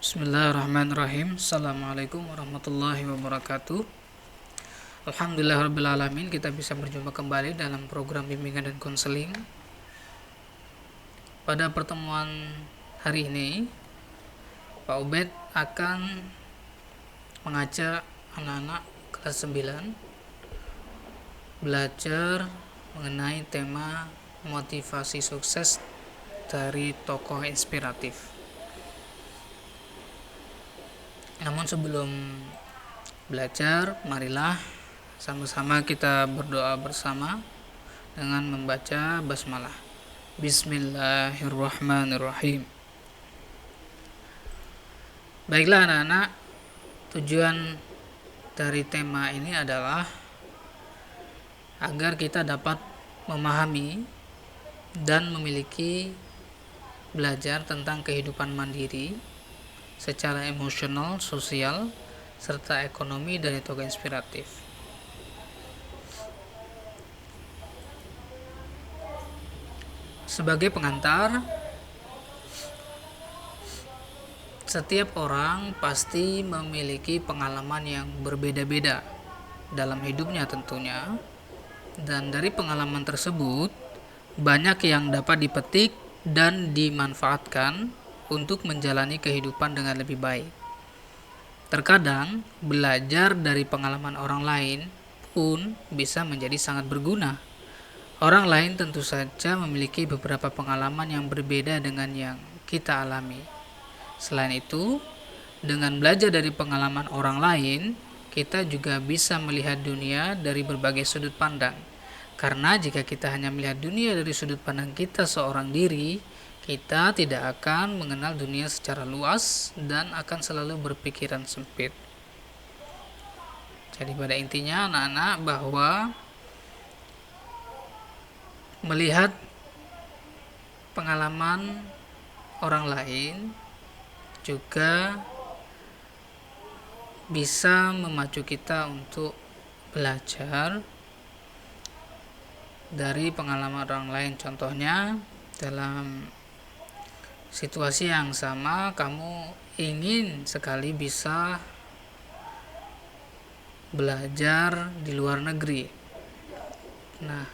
Bismillahirrahmanirrahim. Assalamualaikum warahmatullahi wabarakatuh. Alhamdulillahirrabbilalamin, kita bisa berjumpa kembali dalam program bimbingan dan konseling. Pada pertemuan hari ini, Pak Ubed akan mengajak anak-anak kelas 9 belajar mengenai tema motivasi sukses dari tokoh inspiratif. Namun sebelum belajar, marilah sama-sama kita berdoa bersama dengan membaca basmalah. Bismillahirrahmanirrahim. Baiklah anak-anak, tujuan dari tema ini adalah agar kita dapat memahami dan memiliki belajar tentang kehidupan mandiri secara emosional, sosial, serta ekonomi dari tokoh inspiratif. Sebagai pengantar, setiap orang pasti memiliki pengalaman yang berbeda-beda dalam hidupnya tentunya, dan dari pengalaman tersebut banyak yang dapat dipetik dan dimanfaatkan untuk menjalani kehidupan dengan lebih baik. Terkadang, belajar dari pengalaman orang lain pun bisa menjadi sangat berguna. Orang lain tentu saja memiliki beberapa pengalaman yang berbeda dengan yang kita alami. Selain itu, dengan belajar dari pengalaman orang lain, kita juga bisa melihat dunia dari berbagai sudut pandang. Karena jika kita hanya melihat dunia dari sudut pandang kita seorang diri, kita tidak akan mengenal dunia secara luas dan akan selalu berpikiran sempit. Jadi pada intinya anak-anak, bahwa melihat pengalaman orang lain juga bisa memacu kita untuk belajar dari pengalaman orang lain. Contohnya, dalam situasi yang sama, kamu ingin sekali bisa belajar di luar negeri. Nah,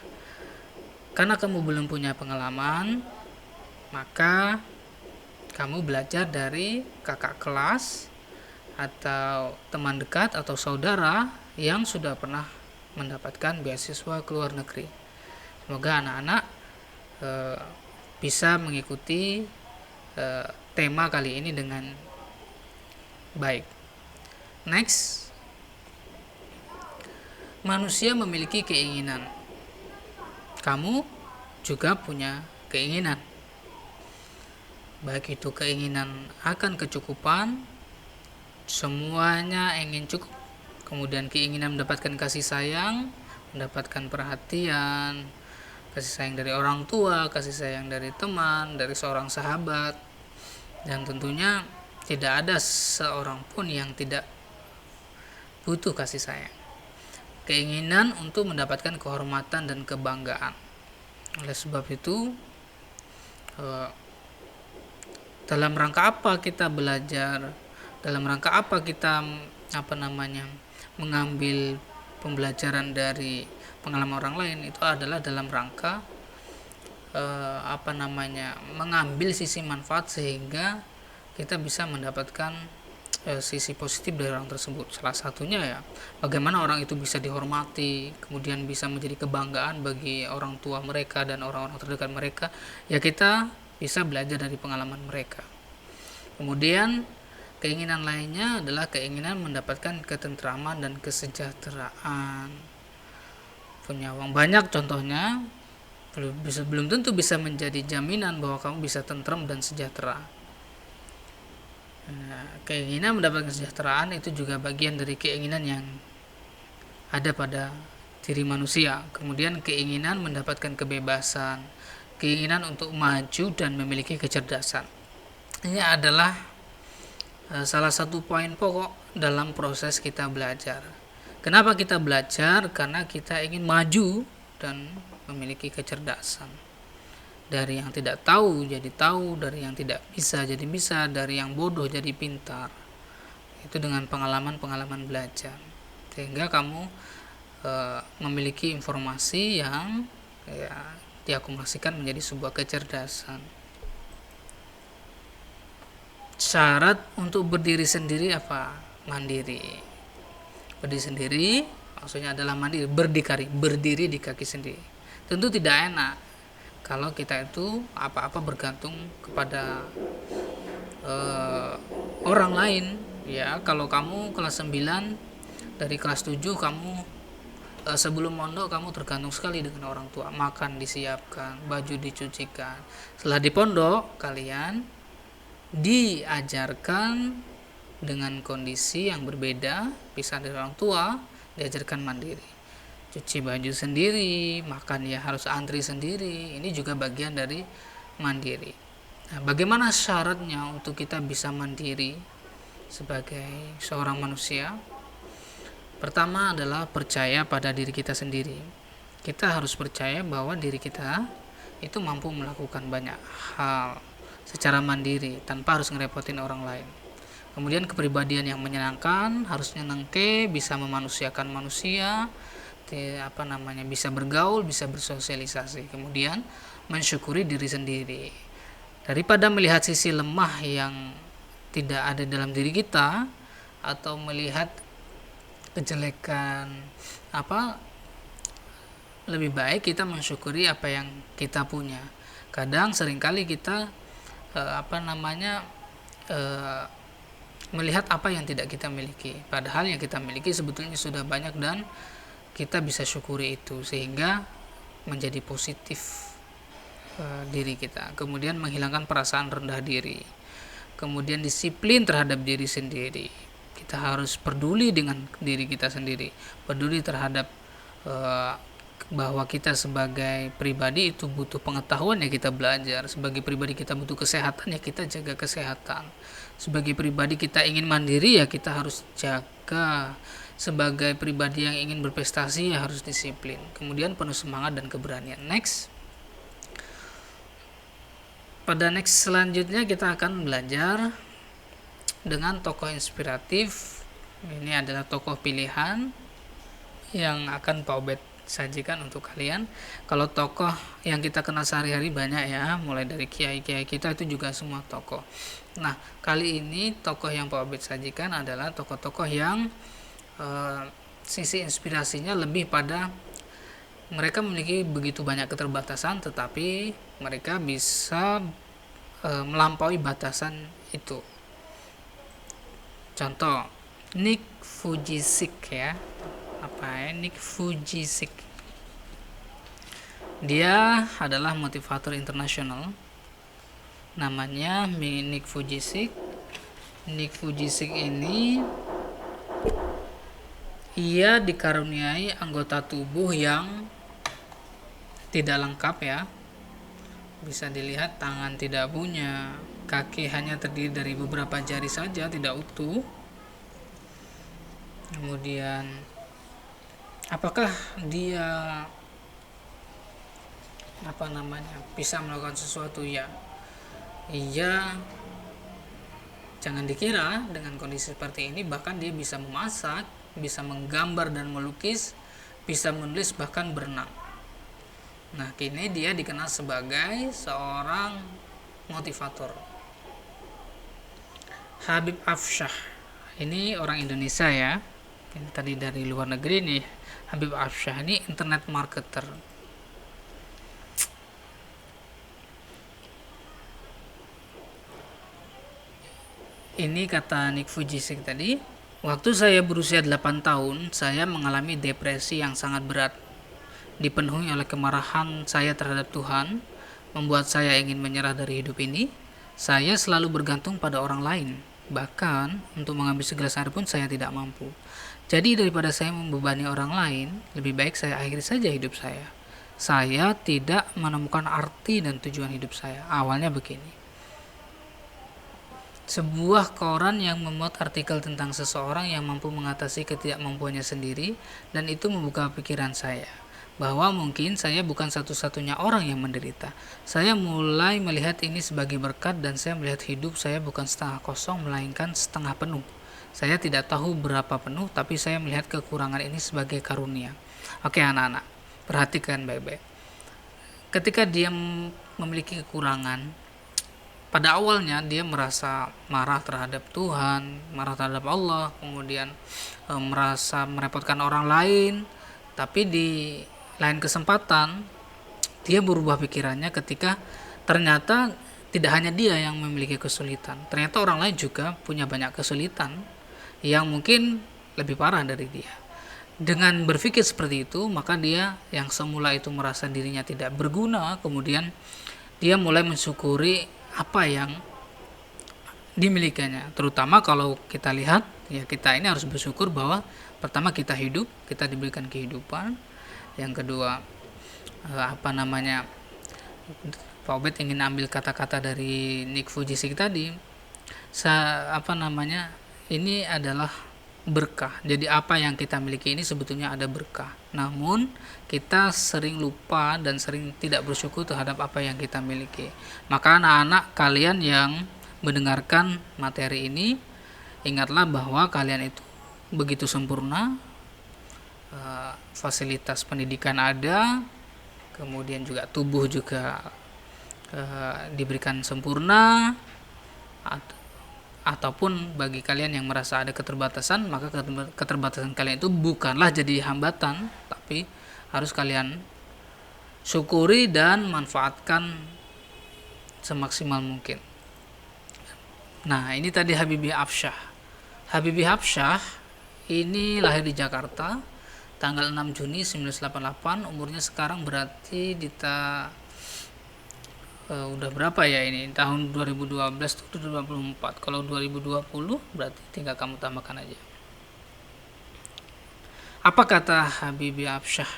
karena kamu belum punya pengalaman, maka kamu belajar dari kakak kelas atau teman dekat atau saudara yang sudah pernah mendapatkan beasiswa ke luar negeri. Semoga anak-anak bisa mengikuti tema kali ini dengan baik. Next, manusia memiliki keinginan. Kamu juga punya keinginan. Baik itu keinginan akan kecukupan, semuanya ingin cukup. Kemudian keinginan mendapatkan kasih sayang, mendapatkan perhatian, kasih sayang dari orang tua, kasih sayang dari teman, dari seorang sahabat. Dan tentunya tidak ada seorang pun yang tidak butuh kasih sayang. Keinginan untuk mendapatkan kehormatan dan kebanggaan. Oleh sebab itu, dalam rangka apa kita belajar, dalam rangka apa kita mengambil pembelajaran dari pengalaman orang lain, itu adalah dalam rangka mengambil sisi manfaat sehingga kita bisa mendapatkan sisi positif dari orang tersebut. Salah satunya ya, bagaimana orang itu bisa dihormati, kemudian bisa menjadi kebanggaan bagi orang tua mereka dan orang-orang terdekat mereka. Ya, kita bisa belajar dari pengalaman mereka. Kemudian keinginan lainnya adalah keinginan mendapatkan ketentraman dan kesejahteraan. Punya uang banyak contohnya belum tentu bisa menjadi jaminan bahwa kamu bisa tentram dan sejahtera. Keinginan mendapatkan kesejahteraan itu juga bagian dari keinginan yang ada pada diri manusia. Kemudian keinginan mendapatkan kebebasan, keinginan untuk maju dan memiliki kecerdasan. Ini adalah salah satu poin pokok dalam proses kita belajar. Kenapa kita belajar? Karena kita ingin maju dan memiliki kecerdasan. Dari yang tidak tahu jadi tahu, dari yang tidak bisa jadi bisa, dari yang bodoh jadi pintar. Itu dengan pengalaman-pengalaman belajar. Sehingga kamu memiliki informasi yang diakumulasikan menjadi sebuah kecerdasan. Syarat untuk berdiri sendiri apa? Mandiri. Berdiri sendiri maksudnya adalah mandiri, berdiri di kaki sendiri. Tentu tidak enak kalau kita itu apa-apa bergantung kepada orang lain. Ya, kalau kamu kelas 9, dari kelas 7 kamu sebelum mondok kamu tergantung sekali dengan orang tua. Makan disiapkan, baju dicucikan. Setelah di pondok kalian diajarkan dengan kondisi yang berbeda, pisah dari orang tua, diajarkan mandiri. Cuci baju sendiri, makan ya harus antri sendiri. Ini juga bagian dari mandiri. Nah, bagaimana syaratnya untuk kita bisa mandiri sebagai seorang manusia? Pertama adalah percaya pada diri kita sendiri. Kita harus percaya bahwa diri kita itu mampu melakukan banyak hal secara mandiri tanpa harus ngerepotin orang lain. Kemudian kepribadian yang menyenangkan, harus nyenengke, bisa memanusiakan manusia, bisa bergaul, bisa bersosialisasi. Kemudian mensyukuri diri sendiri. Daripada melihat sisi lemah yang tidak ada dalam diri kita atau melihat kejelekan lebih baik kita mensyukuri apa yang kita punya. Kadang seringkali kita melihat apa yang tidak kita miliki, padahal yang kita miliki sebetulnya sudah banyak dan kita bisa syukuri itu sehingga menjadi positif diri kita. Kemudian menghilangkan perasaan rendah diri, kemudian disiplin terhadap diri sendiri. Kita harus peduli dengan diri kita sendiri, peduli terhadap bahwa kita sebagai pribadi itu butuh pengetahuan, ya kita belajar. Sebagai pribadi kita butuh kesehatan, ya kita jaga kesehatan. Sebagai pribadi kita ingin mandiri, ya kita harus jaga. Sebagai pribadi yang ingin berprestasi, ya harus disiplin. Kemudian penuh semangat dan keberanian. Pada next selanjutnya kita akan belajar dengan tokoh inspiratif. Ini adalah tokoh pilihan yang akan Pak Obed sajikan untuk kalian. Kalau tokoh yang kita kenal sehari-hari banyak ya, mulai dari kiai-kiai kita itu juga semua tokoh. Nah, kali ini tokoh yang Pak Obed sajikan adalah tokoh-tokoh yang sisi inspirasinya lebih pada mereka memiliki begitu banyak keterbatasan, tetapi mereka bisa melampaui batasan itu. Contoh, Nick Vujicic ya. Nick Vujicic. Dia adalah motivator internasional. Namanya Nick Vujicic. Nick Vujicic ini ia dikaruniai anggota tubuh yang tidak lengkap ya. Bisa dilihat tangan tidak punya, kaki hanya terdiri dari beberapa jari saja, tidak utuh. Kemudian apakah dia bisa melakukan sesuatu? Ya, iya. Jangan dikira dengan kondisi seperti ini bahkan dia bisa memasak, bisa menggambar dan melukis, bisa menulis, bahkan berenang. Nah, kini dia dikenal sebagai seorang motivator. Habib Afshah, ini orang Indonesia ya. Ini tadi dari luar negeri nih. Habib Afshah ini internet marketer. Ini kata Nick Vujicic tadi, waktu saya berusia 8 tahun, saya mengalami depresi yang sangat berat. Dipenuhi oleh kemarahan saya terhadap Tuhan, membuat saya ingin menyerah dari hidup ini. Saya selalu bergantung pada orang lain. Bahkan untuk mengambil segelas air pun saya tidak mampu. Jadi daripada saya membebani orang lain, lebih baik saya akhiri saja hidup saya. Saya tidak menemukan arti dan tujuan hidup saya. Awalnya begini. Sebuah koran yang memuat artikel tentang seseorang yang mampu mengatasi ketidakmampuannya sendiri, dan itu membuka pikiran saya. bahwa mungkin saya bukan satu-satunya orang yang menderita. Saya mulai melihat ini sebagai berkat, dan saya melihat hidup saya bukan setengah kosong melainkan setengah penuh. Saya tidak tahu berapa penuh, tapi saya melihat kekurangan ini sebagai karunia. Oke anak-anak, perhatikan baik-baik. Ketika dia memiliki kekurangan, pada awalnya dia merasa marah terhadap Tuhan, marah terhadap Allah, kemudian merasa merepotkan orang lain. Tapi di lain kesempatan dia berubah pikirannya ketika ternyata tidak hanya dia yang memiliki kesulitan, ternyata orang lain juga punya banyak kesulitan yang mungkin lebih parah dari dia. Dengan berpikir seperti itu, maka dia yang semula itu merasa dirinya tidak berguna, kemudian dia mulai mensyukuri apa yang dimilikinya. Terutama kalau kita lihat, ya kita ini harus bersyukur bahwa pertama kita hidup, kita diberikan kehidupan. Yang kedua, Pak Obed ingin ambil kata-kata dari Nick Fujisik tadi. Ini adalah berkah. Jadi apa yang kita miliki ini sebetulnya ada berkah. Namun kita sering lupa dan sering tidak bersyukur terhadap apa yang kita miliki. Maka anak-anak kalian yang mendengarkan materi ini, ingatlah bahwa kalian itu begitu sempurna. Fasilitas pendidikan ada, kemudian juga tubuh juga diberikan sempurna. Ataupun bagi kalian yang merasa ada keterbatasan, maka keterbatasan kalian itu bukanlah jadi hambatan, tapi harus kalian syukuri dan manfaatkan semaksimal mungkin. Nah, ini tadi Habibie Afsyah. Habibie Afsyah ini lahir di Jakarta tanggal 6 Juni 1988. Umurnya sekarang berarti udah berapa ya ini, tahun 2012 itu 24. Kalau 2020 berarti tinggal kamu tambahkan aja. Apa kata Habibie Afsyah?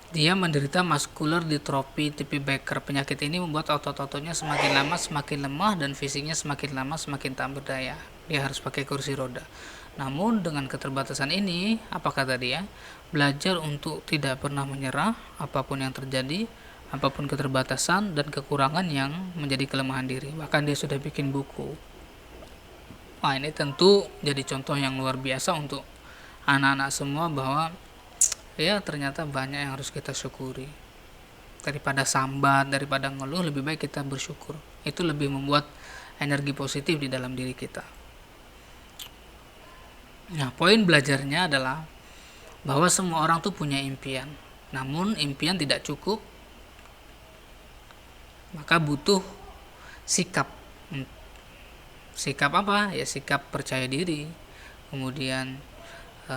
Dia menderita muscular dystrophy tipe Becker. Penyakit ini membuat otot-ototnya semakin lama semakin lemah dan fisiknya semakin lama semakin tak berdaya. Dia harus pakai kursi roda. Namun dengan keterbatasan ini, apa kata dia? Belajar untuk tidak pernah menyerah apapun yang terjadi, apapun keterbatasan dan kekurangan yang menjadi kelemahan diri. Bahkan dia sudah bikin buku. Nah, ini tentu jadi contoh yang luar biasa untuk anak-anak semua, bahwa ya ternyata banyak yang harus kita syukuri. Daripada sambat, daripada ngeluh, lebih baik kita bersyukur. Itu lebih membuat energi positif di dalam diri kita. Nah, poin belajarnya adalah bahwa semua orang tuh punya impian. Namun impian tidak cukup, maka butuh sikap. Sikap apa? Ya sikap percaya diri, kemudian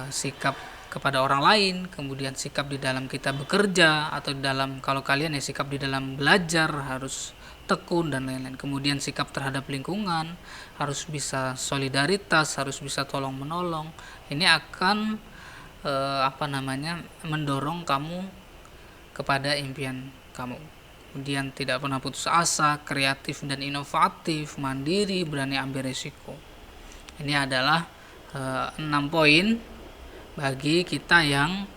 sikap kepada orang lain, kemudian sikap di dalam kita bekerja, atau di dalam, kalau kalian ya sikap di dalam belajar harus tekun dan lain-lain. Kemudian sikap terhadap lingkungan, harus bisa solidaritas, harus bisa tolong menolong. Ini akan mendorong kamu kepada impian kamu. Kemudian tidak pernah putus asa, kreatif dan inovatif, mandiri, berani ambil risiko. Ini adalah 6 poin bagi kita yang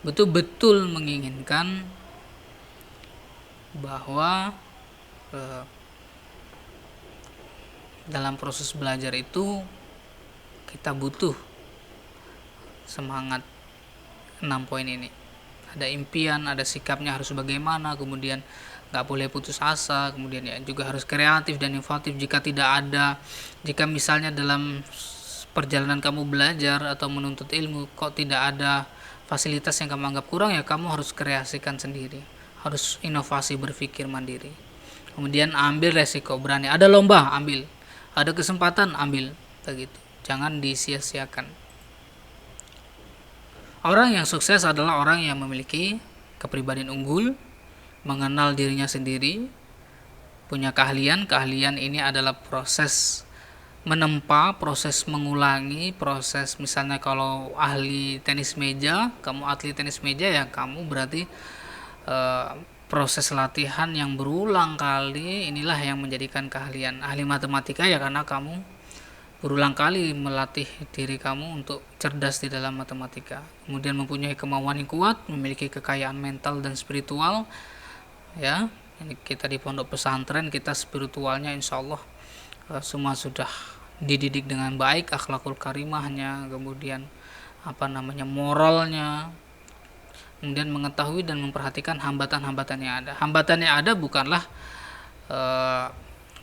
betul-betul menginginkan bahwa dalam proses belajar itu kita butuh semangat 6 poin ini. Ada impian, ada sikapnya harus bagaimana, kemudian gak boleh putus asa, kemudian ya juga harus kreatif dan inovatif. Jika misalnya dalam perjalanan kamu belajar atau menuntut ilmu kok tidak ada fasilitas yang kamu anggap kurang, ya kamu harus kreasikan sendiri, harus inovasi, berpikir mandiri. Kemudian ambil resiko, berani. Ada lomba, ambil. Ada kesempatan, ambil. Begitu. Jangan disia-siakan. Orang yang sukses adalah orang yang memiliki kepribadian unggul, mengenal dirinya sendiri, punya keahlian. Keahlian ini adalah proses menempa, proses mengulangi, proses, misalnya kalau ahli tenis meja, kamu atlet tenis meja, ya kamu berarti proses latihan yang berulang kali, inilah yang menjadikan keahlian. Ahli matematika ya karena kamu berulang kali melatih diri kamu untuk cerdas di dalam matematika, kemudian mempunyai kemauan yang kuat, memiliki kekayaan mental dan spiritual. Ya, ini kita di pondok pesantren, kita spiritualnya insya Allah semua sudah dididik dengan baik, akhlakul karimahnya, kemudian moralnya, kemudian mengetahui dan memperhatikan hambatan-hambatan yang ada. Hambatan yang ada bukanlah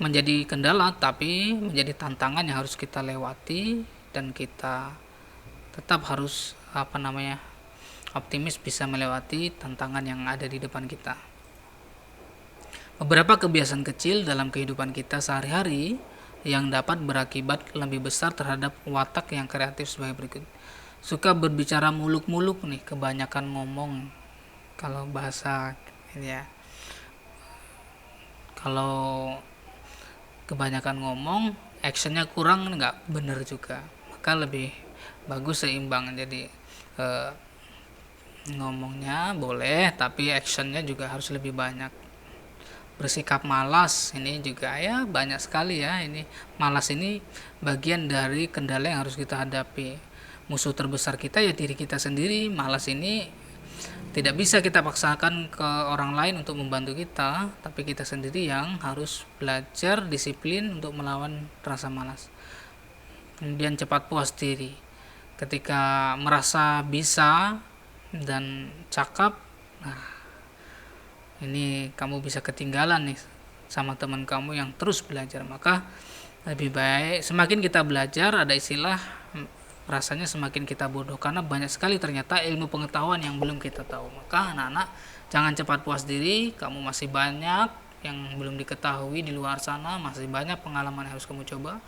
menjadi kendala, tapi menjadi tantangan yang harus kita lewati, dan kita tetap harus optimis bisa melewati tantangan yang ada di depan kita. Beberapa kebiasaan kecil dalam kehidupan kita sehari-hari yang dapat berakibat lebih besar terhadap watak yang kreatif sebagai berikut. Suka berbicara muluk-muluk nih, kebanyakan ngomong. Kalau bahasa ini ya, kalau kebanyakan ngomong, actionnya kurang, nggak bener juga. Maka lebih bagus seimbang. Jadi ngomongnya boleh, tapi actionnya juga harus lebih banyak. Bersikap malas, ini juga ya banyak sekali ya. Ini malas ini bagian dari kendala yang harus kita hadapi. Musuh terbesar kita ya diri kita sendiri. Malas ini tidak bisa kita paksakan ke orang lain untuk membantu kita, tapi kita sendiri yang harus belajar disiplin untuk melawan rasa malas. Kemudian cepat puas diri. Ketika merasa bisa dan cakap, nah ini kamu bisa ketinggalan nih sama teman kamu yang terus belajar. Maka lebih baik semakin kita belajar, ada istilah rasanya semakin kita bodoh, karena banyak sekali ternyata ilmu pengetahuan yang belum kita tahu. Maka anak-anak jangan cepat puas diri, kamu masih banyak yang belum diketahui di luar sana, masih banyak pengalaman yang harus kamu coba.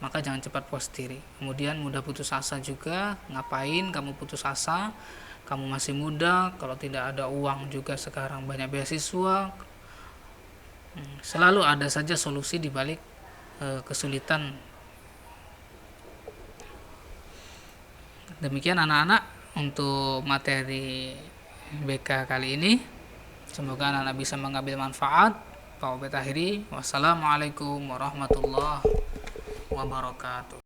Maka jangan cepat puas diri. Kemudian mudah putus asa juga. Ngapain kamu putus asa? Kamu masih muda, kalau tidak ada uang juga sekarang banyak beasiswa. Selalu ada saja solusi di balik kesulitan. Demikian anak-anak untuk materi BK kali ini. Semoga anak-anak bisa mengambil manfaat. Pak Ubed akhiri. Wassalamualaikum warahmatullahi wabarakatuh.